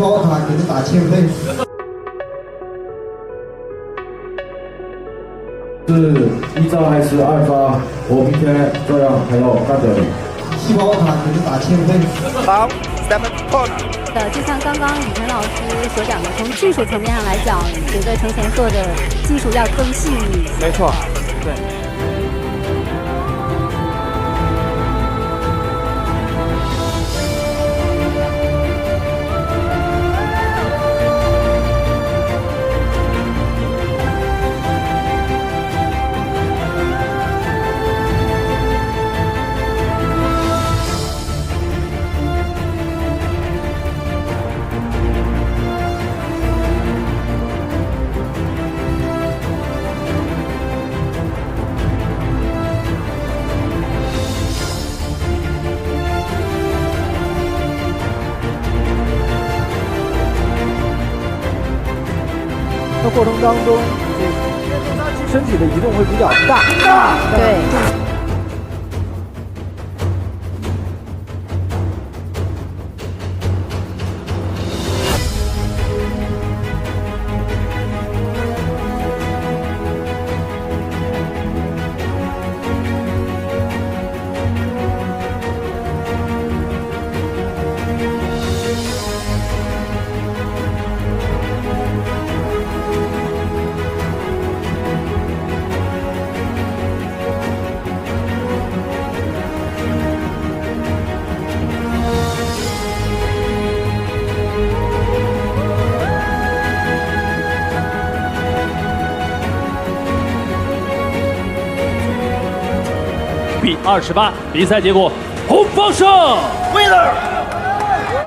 胞他给他打欠费。是一招还是二招？我明天照样还要干掉你。细胞他给他打欠费。好，7 corner。就像刚刚李晨老师所讲的，从技术层面上来讲，觉得程前做的技术要更细腻。没错，对。这过程当中，身体的移动会比较大。对。比28，比赛结果，红方胜 ，winner。